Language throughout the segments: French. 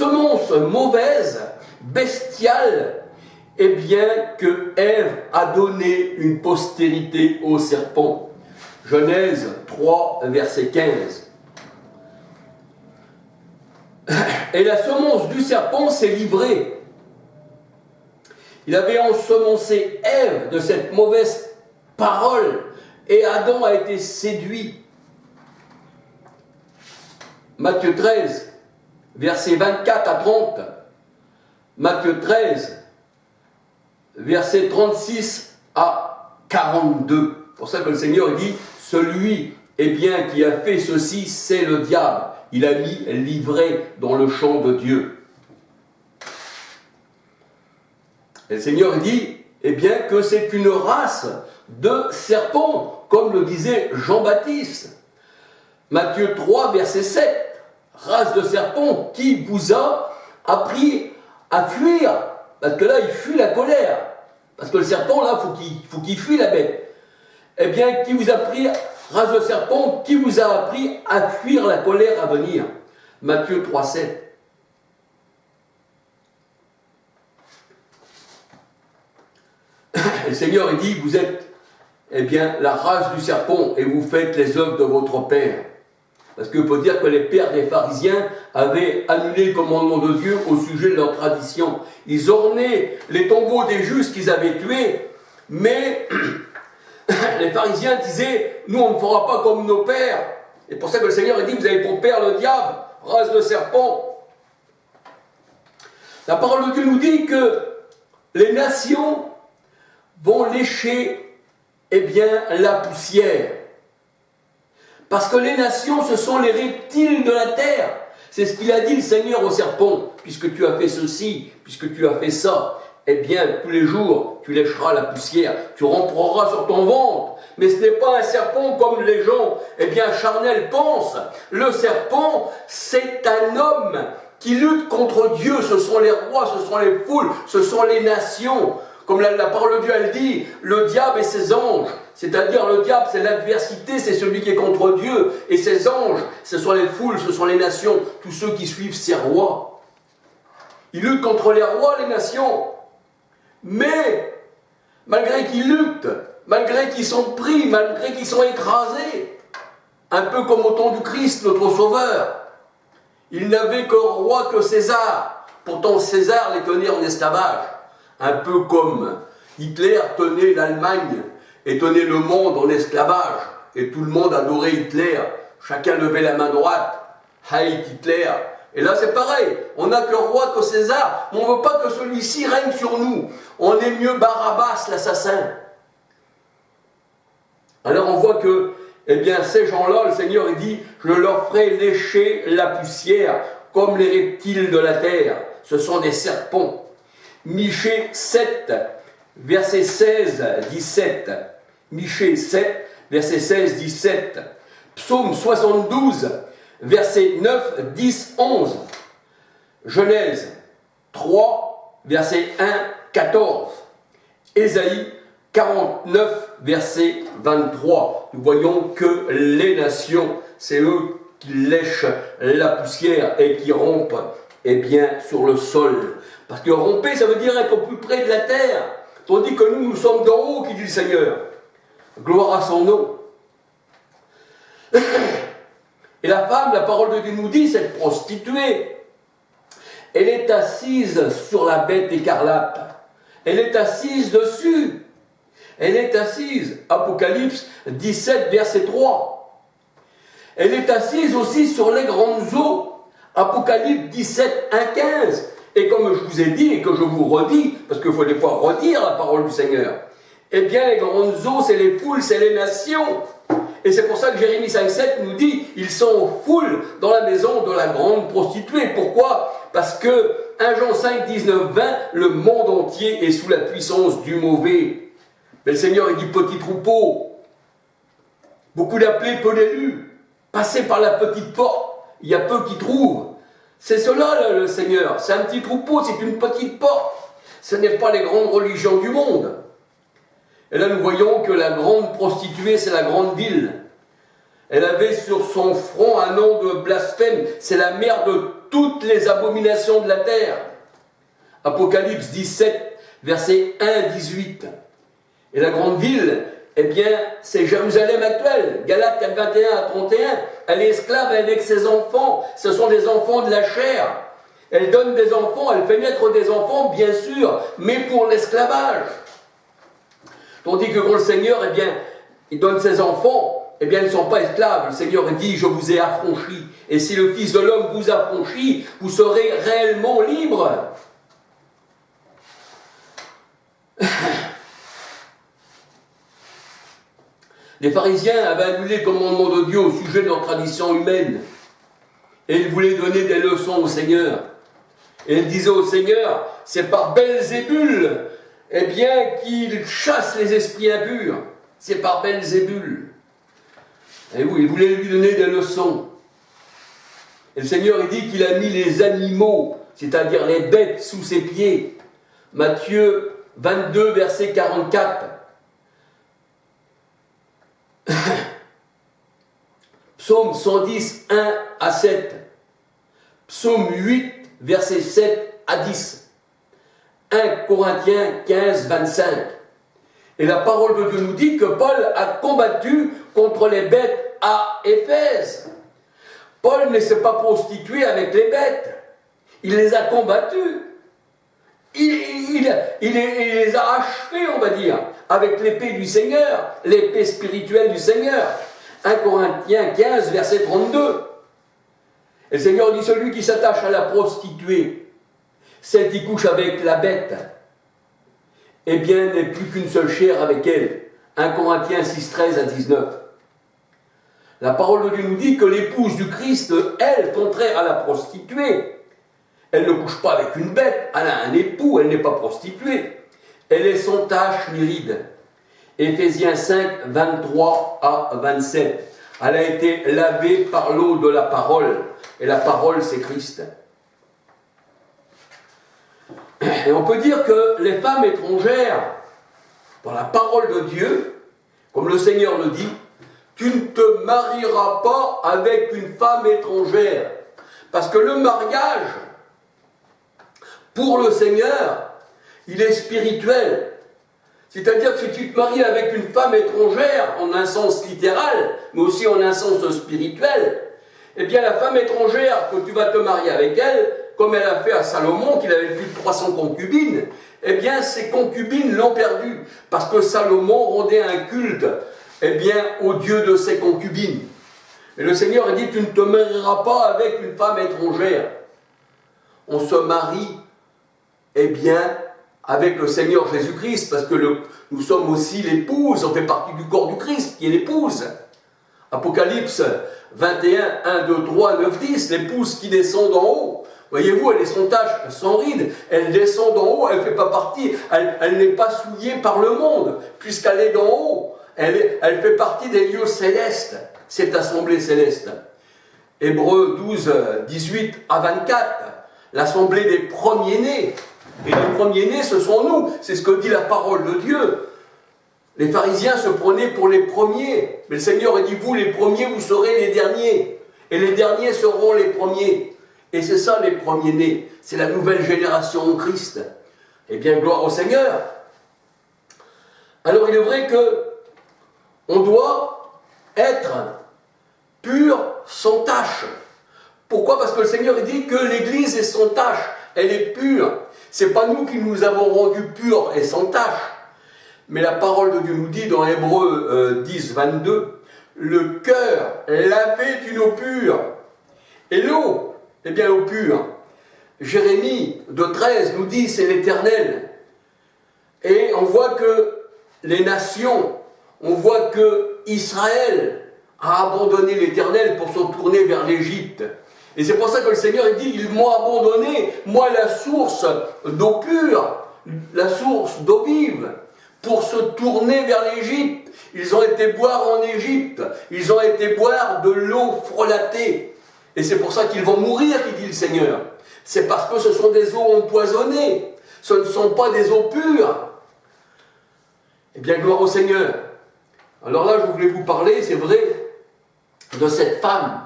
semence mauvaise, bestiale, eh bien que Ève a donné une postérité au serpent. Genèse 3, verset 15. Et la semence du serpent s'est livrée. Il avait ensemencé Ève de cette mauvaise parole et Adam a été séduit. Matthieu 13, versets 24 à 30. Matthieu 13, versets 36 à 42. C'est pour ça que le Seigneur dit, celui qui a fait ceci, c'est le diable. Il a mis livré dans le champ de Dieu. Et le Seigneur dit, que c'est une race de serpents, comme le disait Jean-Baptiste. Matthieu 3, verset 7. Race de serpents qui vous a appris à fuir. Parce que là, il fuit la colère. Parce que le serpent, là, faut qu'il fuit la bête. Qui vous a appris, race de serpent, qui vous a appris à fuir la colère à venir. Matthieu 3, 7. Le Seigneur, il dit, vous êtes, la race du serpent et vous faites les œuvres de votre père. Parce qu'il faut dire que les pères des pharisiens avaient annulé le commandement de Dieu au sujet de leur tradition. Ils ornaient les tombeaux des justes qu'ils avaient tués, mais les pharisiens disaient, nous on ne fera pas comme nos pères. Et pour ça que le Seigneur a dit, vous avez pour père le diable, race de serpent. La parole de Dieu nous dit que les nations vont lécher, la poussière. Parce que les nations, ce sont les reptiles de la terre. C'est ce qu'il a dit le Seigneur au serpent. Puisque tu as fait ceci, puisque tu as fait ça, tous les jours, tu lécheras la poussière, tu rentreras sur ton ventre. Mais ce n'est pas un serpent comme les gens, charnels pensent. Le serpent, c'est un homme qui lutte contre Dieu. Ce sont les rois, ce sont les foules, ce sont les nations. Comme la parole de Dieu, elle dit, le diable et ses anges. C'est-à-dire, le diable, c'est l'adversité, c'est celui qui est contre Dieu. Et ses anges, ce sont les foules, ce sont les nations, tous ceux qui suivent ces rois. Ils luttent contre les rois, les nations. Mais, malgré qu'ils luttent, malgré qu'ils sont pris, malgré qu'ils sont écrasés, un peu comme au temps du Christ, notre Sauveur, ils n'avaient que roi que César. Pourtant, César les tenait en esclavage. Un peu comme Hitler tenait l'Allemagne et tenait le monde en esclavage. Et tout le monde adorait Hitler. Chacun levait la main droite. Heil Hitler. Et là c'est pareil. On n'a que roi que César. Mais on ne veut pas que celui-ci règne sur nous. On est mieux Barabbas, l'assassin. Alors on voit que, ces gens-là, le Seigneur il dit, je leur ferai lécher la poussière comme les reptiles de la terre. Ce sont des serpents. Michée 7, verset 16-17. Michée 7, verset 16-17. Psaume 72, verset 9, 10, 11. Genèse 3, verset 1, 14. Ésaïe 49, verset 23. Nous voyons que les nations, c'est eux qui lèchent la poussière et qui rompent sur le sol. Parce que romper, ça veut dire être au plus près de la terre. Tandis que nous sommes d'en haut, qui dit le Seigneur. Gloire à son nom. Et la femme, la parole de Dieu nous dit, cette prostituée, elle est assise sur la bête écarlate. Elle est assise dessus. Elle est assise. Apocalypse 17, verset 3. Elle est assise aussi sur les grandes eaux. Apocalypse 17, 1, 15. Et comme je vous ai dit et que je vous redis, parce qu'il faut des fois redire la parole du Seigneur, les grandes eaux, c'est les foules, c'est les nations. Et c'est pour ça que Jérémie 5,7 nous dit, ils sont en foule dans la maison de la grande prostituée. Pourquoi? Parce que 1 Jean 5, 19, 20, le monde entier est sous la puissance du mauvais. Mais le Seigneur, il dit petit troupeau. Beaucoup d'appelés, peu d'élus. Passez par la petite porte, il y a peu qui trouvent. C'est cela, là, le Seigneur. C'est un petit troupeau, c'est une petite porte. Ce n'est pas les grandes religions du monde. Et là, nous voyons que la grande prostituée, c'est la grande ville. Elle avait sur son front un nom de blasphème. C'est la mère de toutes les abominations de la terre. Apocalypse 17, versets 1 à 18. Et la grande ville, eh bien, c'est Jérusalem actuelle. Galates 4, 21 à 31. Elle est esclave avec ses enfants. Ce sont des enfants de la chair. Elle donne des enfants, elle fait naître des enfants, bien sûr, mais pour l'esclavage. Tandis que quand le Seigneur, eh bien, il donne ses enfants, eh bien, ils ne sont pas esclaves. Le Seigneur dit, je vous ai affranchis. Et si le Fils de l'homme vous affranchit, vous serez réellement libres. Les pharisiens avaient annulé le commandement de Dieu au sujet de leur tradition humaine. Et ils voulaient donner des leçons au Seigneur. Et ils disaient au Seigneur, c'est par Belzébul, eh bien, qu'il chasse les esprits impurs. C'est par Belzébul. Et oui, ils voulaient lui donner des leçons. Et le Seigneur, il dit qu'il a mis les animaux, c'est-à-dire les bêtes, sous ses pieds. Matthieu 22, verset 44. Psaume 110, 1 à 7. Psaume 8, versets 7 à 10. 1 Corinthiens 15, 25. Et la parole de Dieu nous dit que Paul a combattu contre les bêtes à Éphèse. Paul ne s'est pas prostitué avec les bêtes. Il les a combattus. Il les a achevés, on va dire, avec l'épée du Seigneur, l'épée spirituelle du Seigneur. 1 Corinthiens 15, verset 32. Et le Seigneur dit, celui qui s'attache à la prostituée, celle qui couche avec la bête, eh bien, n'est plus qu'une seule chair avec elle. 1 Corinthiens 6, 13 à 19. La parole de Dieu nous dit que l'épouse du Christ, elle, contraire à la prostituée, elle ne couche pas avec une bête, elle a un époux, elle n'est pas prostituée. Elle est sans tache ni ride. Éphésiens 5, 23 à 27. Elle a été lavée par l'eau de la parole. Et la parole, c'est Christ. Et on peut dire que les femmes étrangères, dans la parole de Dieu, comme le Seigneur le dit, tu ne te marieras pas avec une femme étrangère. Parce que le mariage, pour le Seigneur, il est spirituel. C'est-à-dire que si tu te maries avec une femme étrangère, en un sens littéral, mais aussi en un sens spirituel, eh bien la femme étrangère que tu vas te marier avec elle, comme elle a fait à Salomon, qu'il avait plus de 300 concubines, eh bien ses concubines l'ont perdu, parce que Salomon rendait un culte, eh bien, au Dieu de ses concubines. Et le Seigneur a dit, tu ne te marieras pas avec une femme étrangère. On se marie, eh bien, avec le Seigneur Jésus-Christ, parce que nous sommes aussi l'épouse, on fait partie du corps du Christ, qui est l'épouse. Apocalypse 21, 1, 2, 3, 9, 10, l'épouse qui descend d'en haut. Voyez-vous, elle est sans tache, sans ride, elle descend d'en haut, elle ne fait pas partie, elle n'est pas souillée par le monde, puisqu'elle est d'en haut. Elle fait partie des lieux célestes, cette assemblée céleste. Hébreux 12, 18 à 24, l'assemblée des premiers-nés. Et les premiers-nés, ce sont nous. C'est ce que dit la parole de Dieu. Les pharisiens se prenaient pour les premiers. Mais le Seigneur a dit, vous les premiers, vous serez les derniers. Et les derniers seront les premiers. Et c'est ça les premiers-nés. C'est la nouvelle génération en Christ. Eh bien, gloire au Seigneur. Alors il est vrai que on doit être pur, sans tache. Pourquoi? Parce que le Seigneur dit que l'Église est sans tache. Elle est pure. Ce n'est pas nous qui nous avons rendus purs et sans tache. Mais la parole de Dieu nous dit dans Hébreux 10, 22, le cœur lavé d'une eau pure. Et l'eau, eh bien l'eau pure. Jérémie 2,13 nous dit c'est l'Éternel. Et on voit que les nations, on voit que Israël a abandonné l'Éternel pour se tourner vers l'Égypte. Et c'est pour ça que le Seigneur dit, ils m'ont abandonné, moi la source d'eau pure, la source d'eau vive, pour se tourner vers l'Égypte. Ils ont été boire en Égypte, ils ont été boire de l'eau frelatée. Et c'est pour ça qu'ils vont mourir, dit le Seigneur. C'est parce que ce sont des eaux empoisonnées, ce ne sont pas des eaux pures. Eh bien, gloire au Seigneur. Alors là, je voulais vous parler, c'est vrai, de cette femme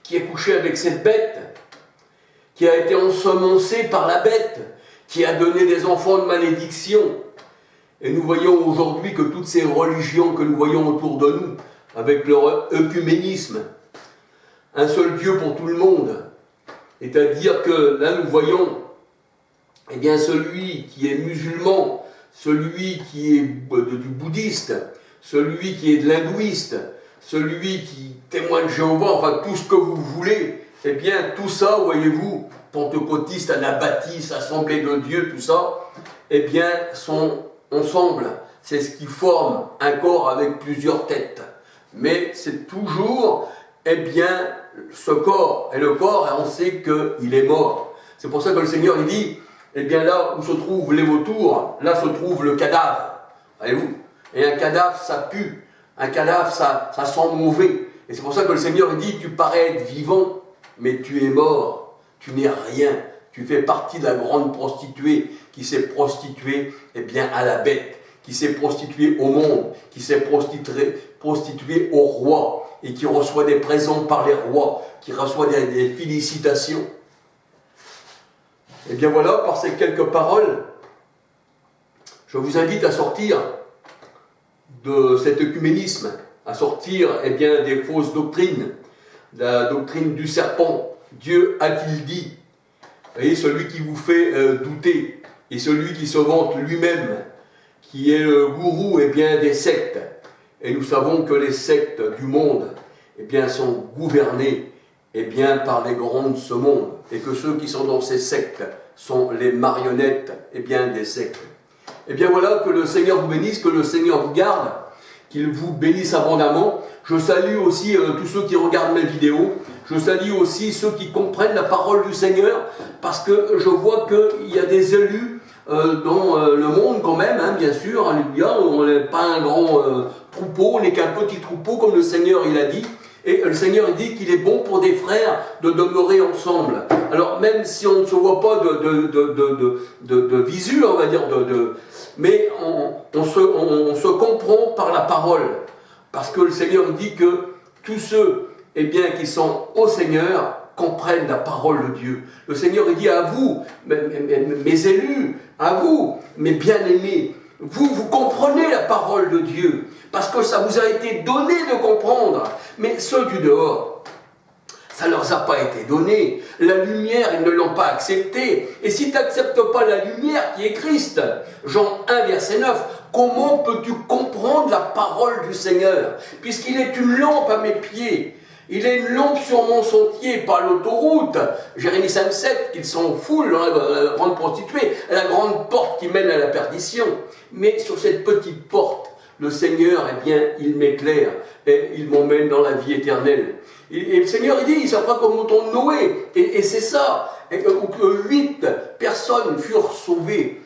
qui est couchée avec cette bête, qui a été ensemencée par la bête, qui a donné des enfants de malédiction. Et nous voyons aujourd'hui que toutes ces religions que nous voyons autour de nous, avec leur œcuménisme, un seul Dieu pour tout le monde, c'est-à-dire que là nous voyons, eh bien celui qui est musulman, celui qui est du bouddhiste, celui qui est de l'hindouiste, celui qui témoigne de Jéhovah, enfin tout ce que vous voulez, eh bien tout ça, voyez-vous, pentecôtistes, anabaptistes, assemblée de Dieu, tout ça, eh bien sont ensemble. C'est ce qui forme un corps avec plusieurs têtes. Mais c'est toujours, eh bien, ce corps. Et le corps, on sait qu'il est mort. C'est pour ça que le Seigneur, il dit, eh bien là où se trouvent les vautours, là se trouve le cadavre. Voyez-vous? Et un cadavre, ça pue. Un cadavre, ça sent mauvais. Et c'est pour ça que le Seigneur, il dit, tu parais être vivant, mais tu es mort. Tu n'es rien. Tu fais partie de la grande prostituée qui s'est prostituée, eh bien, à la bête, qui s'est prostituée au monde, qui s'est prostituée au roi, et qui reçoit des présents par les rois, qui reçoit des félicitations. Et bien voilà, par ces quelques paroles, je vous invite à sortir de cet œcuménisme, à sortir, eh bien, des fausses doctrines, la doctrine du serpent. Dieu a-t-il dit? Vous voyez, celui qui vous fait douter, et celui qui se vante lui-même, qui est le gourou, eh bien, des sectes. Et nous savons que les sectes du monde, eh bien, sont gouvernées, eh bien, par les grands de ce monde, et que ceux qui sont dans ces sectes sont les marionnettes, eh bien, des sectes. Eh bien, voilà, que le Seigneur vous bénisse, que le Seigneur vous garde, qu'il vous bénisse abondamment. Je salue aussi tous ceux qui regardent mes vidéos. Je salue aussi ceux qui comprennent la parole du Seigneur, parce que je vois qu'il y a des élus dans le monde quand même, hein, bien sûr, alléluia. On n'est pas un grand troupeau, on n'est qu'un petit troupeau, comme le Seigneur il a dit. Et le Seigneur il dit qu'il est bon pour des frères de demeurer ensemble. Alors même si on ne se voit pas de visu, on va dire, mais on se comprend par la parole. Parce que le Seigneur dit que tous ceux, eh bien, qui sont au Seigneur comprennent la parole de Dieu. Le Seigneur il dit à vous, mes élus, à vous, mes bien-aimés, vous comprenez la parole de Dieu, parce que ça vous a été donné de comprendre. Mais ceux du dehors, ça ne leur a pas été donné. La lumière, ils ne l'ont pas acceptée. Et si tu n'acceptes pas la lumière qui est Christ, Jean 1, verset 9, comment peux-tu comprendre la parole du Seigneur? Puisqu'il est une lampe à mes pieds. Il est une lampe sur mon sentier, pas l'autoroute. Jérémie 5,7, qu'ils sont full dans la grande prostituée, la grande porte qui mène à la perdition. Mais sur cette petite porte, le Seigneur, eh bien, il m'éclaire et il m'emmène dans la vie éternelle. Et le Seigneur, il dit, ça fera comme au temps de Noé. Et c'est ça, où que 8 personnes furent sauvées.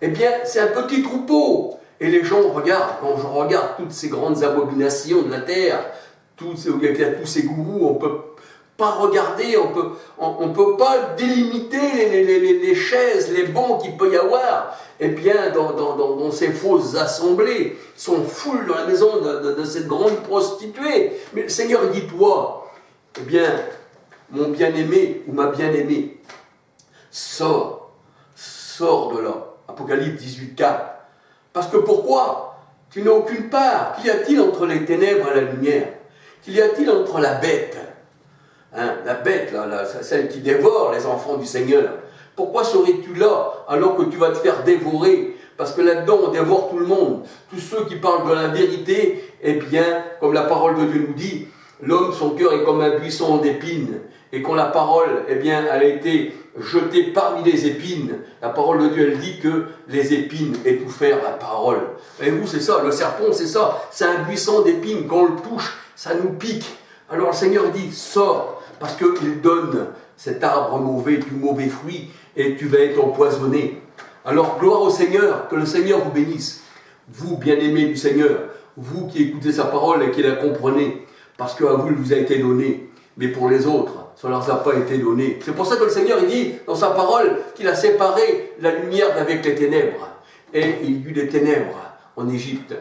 Eh bien, c'est un petit troupeau. Et les gens regardent, quand je regarde toutes ces grandes abominations de la terre, tous ces gourous, on ne peut pas regarder, on peut pas délimiter les chaises, les bancs qu'il peut y avoir. Eh bien, dans ces fausses assemblées, ils sont foules dans la maison de cette grande prostituée. Mais le Seigneur dit, toi, eh bien, mon bien-aimé ou ma bien-aimée, sors de là. Apocalypse 18,4. Parce que pourquoi? Tu n'as aucune part. Qu'y a-t-il entre les ténèbres et la lumière? Qu'y a-t-il entre la bête, hein, la bête, celle qui dévore les enfants du Seigneur? Pourquoi serais-tu là alors que tu vas te faire dévorer? Parce que là-dedans, on dévore tout le monde. Tous ceux qui parlent de la vérité, eh bien, comme la parole de Dieu nous dit, l'homme, son cœur est comme un buisson d'épines. Et quand la parole, eh bien, elle a été jetée parmi les épines, la parole de Dieu, elle dit que les épines étouffèrent la parole. Et vous, c'est ça, le serpent, c'est ça. C'est un buisson d'épines. Quand on le touche, ça nous pique. Alors le Seigneur dit, sors, parce qu'il donne cet arbre mauvais, du mauvais fruit, et tu vas être empoisonné. Alors gloire au Seigneur, que le Seigneur vous bénisse. Vous, bien-aimés du Seigneur, vous qui écoutez sa parole et qui la comprenez, parce qu'à vous, il vous a été donné, mais pour les autres, ça ne leur a pas été donné. C'est pour ça que le Seigneur, il dit dans sa parole qu'il a séparé la lumière d'avec les ténèbres. Et il y eut des ténèbres en Égypte.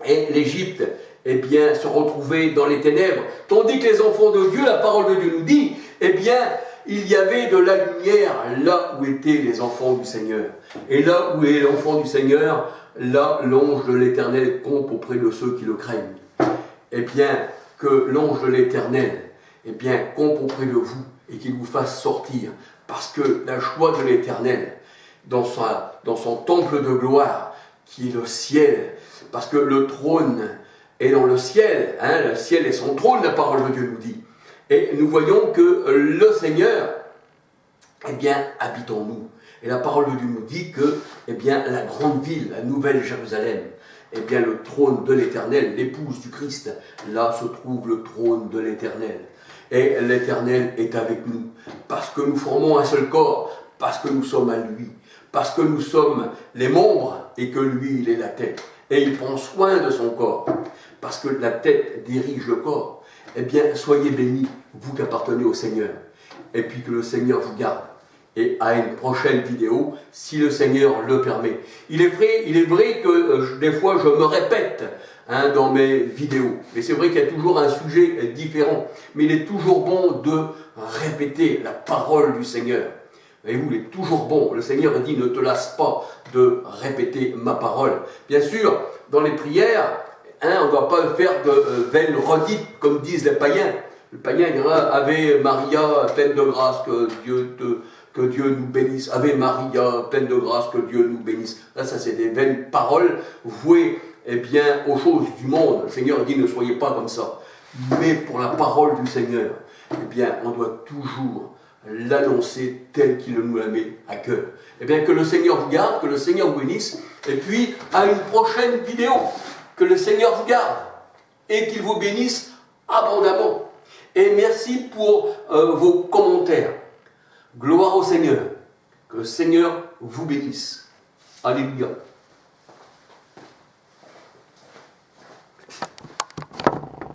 Et l'Égypte, eh bien, se retrouver dans les ténèbres. Tandis que les enfants de Dieu, la parole de Dieu nous dit, eh bien, il y avait de la lumière là où étaient les enfants du Seigneur. Et là où est l'enfant du Seigneur, là, l'ange de l'Éternel campe auprès de ceux qui le craignent. Eh bien, que l'ange de l'Éternel, eh bien, campe auprès de vous et qu'il vous fasse sortir. Parce que la joie de l'Éternel, dans son temple de gloire, qui est le ciel, parce que le trône est dans le ciel, hein, le ciel est son trône, la parole de Dieu nous dit. Et nous voyons que le Seigneur, eh bien, habite en nous. Et la parole de Dieu nous dit que, eh bien, la grande ville, la nouvelle Jérusalem, eh bien, le trône de l'Éternel, l'épouse du Christ, là se trouve le trône de l'Éternel. Et l'Éternel est avec nous, parce que nous formons un seul corps, parce que nous sommes à lui, parce que nous sommes les membres et que lui, il est la tête. Et il prend soin de son corps, parce que la tête dirige le corps. Eh bien, soyez bénis, vous qui appartenez au Seigneur, et puis que le Seigneur vous garde. Et à une prochaine vidéo, si le Seigneur le permet. Il est vrai que des fois je me répète dans mes vidéos, mais c'est vrai qu'il y a toujours un sujet différent, mais il est toujours bon de répéter la parole du Seigneur. Voyez-vous, il est toujours bon. Le Seigneur dit, ne te lasse pas de répéter ma parole. Bien sûr, dans les prières, on ne doit pas faire de vaines redites, comme disent les païens. Le païen dira, Ave Maria, pleine de grâce, que Dieu nous bénisse. Ave Maria, pleine de grâce, que Dieu nous bénisse. Là, ça c'est des vaines paroles vouées, eh bien, aux choses du monde. Le Seigneur dit, ne soyez pas comme ça. Mais pour la parole du Seigneur, eh bien, on doit toujours l'annoncer tel qu'il nous la met à cœur. Eh bien, que le Seigneur vous garde, que le Seigneur vous bénisse, et puis à une prochaine vidéo. Que le Seigneur vous garde et qu'il vous bénisse abondamment. Et merci pour vos commentaires. Gloire au Seigneur. Que le Seigneur vous bénisse. Alléluia.